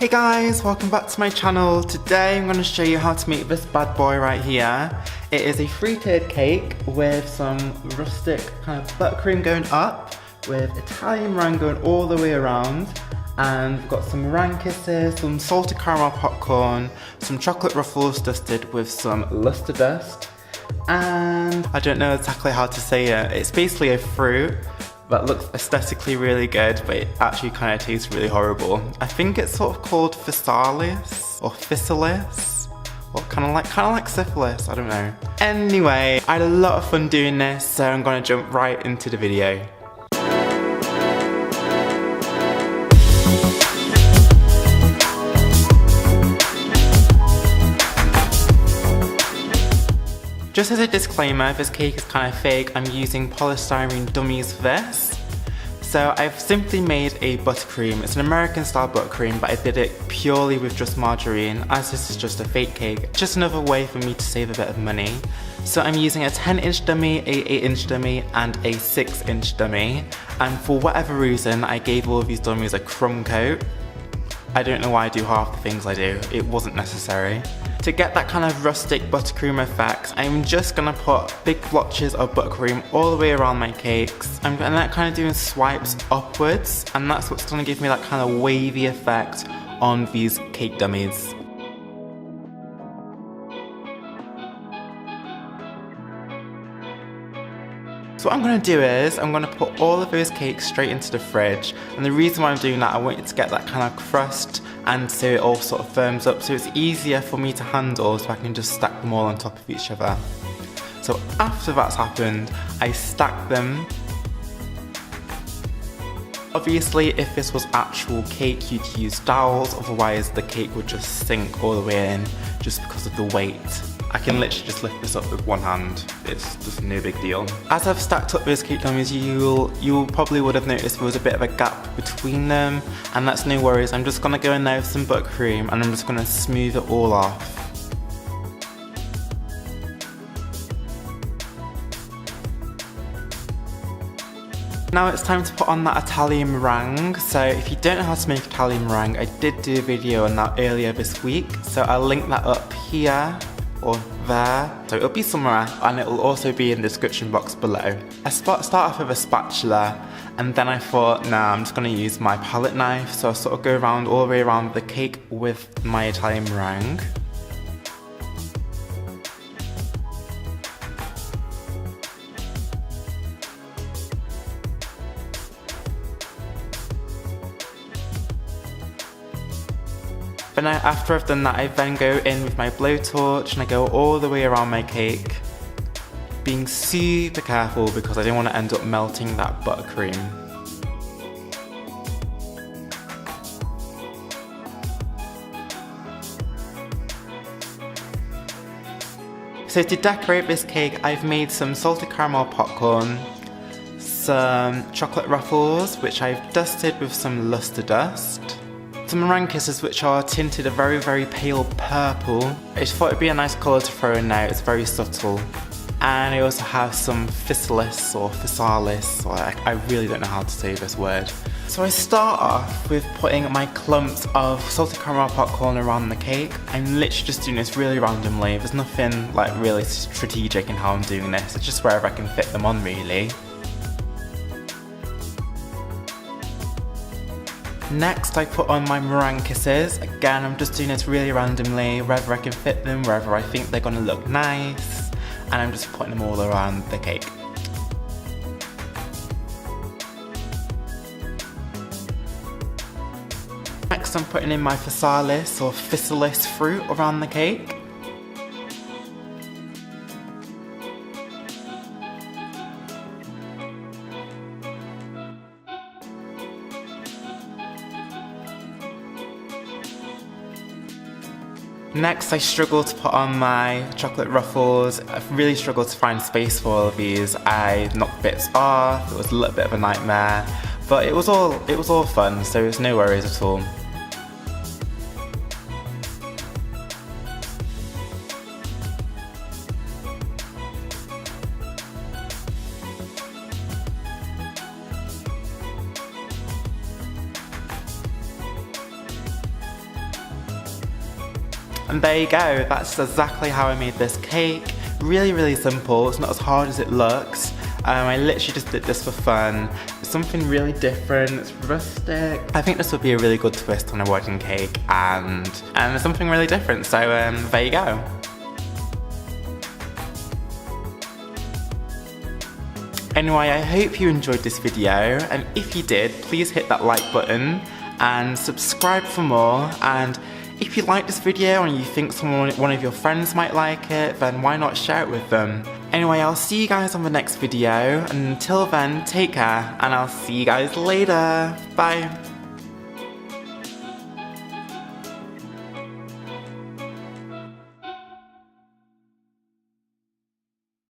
Hey guys, welcome back to my channel. Today I'm going to show you how to make this bad boy right here. It is a fruited cake with some rustic kind of buttercream going up with Italian meringue going all the way around, and we've got some meringue kisses, some salted caramel popcorn, some chocolate ruffles dusted with some luster dust, and I don't know exactly how to say it. It's basically a fruit that looks aesthetically really good, but it actually kind of tastes really horrible. I think it's sort of called physalis or physalis, or kind of like syphilis, I don't know. Anyway, I had a lot of fun doing this, so I'm gonna jump right into the video. Just as a disclaimer, this cake is kind of fake. I'm using polystyrene dummies for this. So I've simply made a buttercream. It's an American style buttercream, but I did it purely with just margarine, as this is just a fake cake. Just another way for me to save a bit of money. So I'm using a 10-inch dummy, a 8-inch dummy, and a 6-inch dummy. And for whatever reason, I gave all of these dummies a crumb coat. I don't know why I do half the things I do. It wasn't necessary. To get that kind of rustic buttercream effect, I'm just gonna put big blotches of buttercream all the way around my cakes. I'm gonna kind of doing swipes upwards, and that's what's gonna give me that kind of wavy effect on these cake dummies. So what I'm going to do is, I'm going to put all of those cakes straight into the fridge, and the reason why I'm doing that, I want it to get that kind of crust and so it all sort of firms up, so it's easier for me to handle, so I can just stack them all on top of each other. So after that's happened, I stack them. Obviously, if this was actual cake, you'd use dowels, otherwise the cake would just sink all the way in just because of the weight. I can literally just lift this up with one hand. It's just no big deal. As I've stacked up those cake dummies, you probably would have noticed there was a bit of a gap between them, and that's no worries. I'm just gonna go in there with some buttercream and I'm just gonna smooth it all off. Now it's time to put on that Italian meringue. So if you don't know how to make Italian meringue, I did do a video on that earlier this week, so I'll link that up here or there, so it'll be somewhere, and it'll also be in the description box below. I start off with a spatula, and then I thought, nah, I'm just going to use my palette knife, so I sort of go around all the way around the cake with my Italian meringue. But now, after I've done that, I then go in with my blowtorch and I go all the way around my cake, being super careful because I don't want to end up melting that buttercream. So to decorate this cake, I've made some salted caramel popcorn, some chocolate ruffles, which I've dusted with some luster dust, some meringue kisses which are tinted a very, very pale purple. I just thought it'd be a nice colour to throw in now, it's very subtle. And I also have some physalis or physalis, or I really don't know how to say this word. So I start off with putting my clumps of salted caramel popcorn around the cake. I'm literally just doing this really randomly. There's nothing like really strategic in how I'm doing this. It's just wherever I can fit them on really. Next I put on my meringue kisses. Again, I'm just doing this really randomly, wherever I can fit them, wherever I think they're gonna look nice, and I'm just putting them all around the cake. Next I'm putting in my physalis or physalis fruit around the cake. Next, I struggled to put on my chocolate ruffles. I've really struggled to find space for all of these. I knocked bits off, it was a little bit of a nightmare, but it was all fun, so there's no worries at all. And there you go, that's exactly how I made this cake. Really simple, it's not as hard as it looks. I literally just did this for fun. It's something really different, it's rustic. I think this would be a really good twist on a wedding cake, and it's something really different, so there you go. Anyway, I hope you enjoyed this video, and if you did, please hit that like button and subscribe for more. And if you like this video and you think one of your friends might like it, then why not share it with them? Anyway, I'll see you guys on the next video, and until then, take care, and I'll see you guys later. Bye.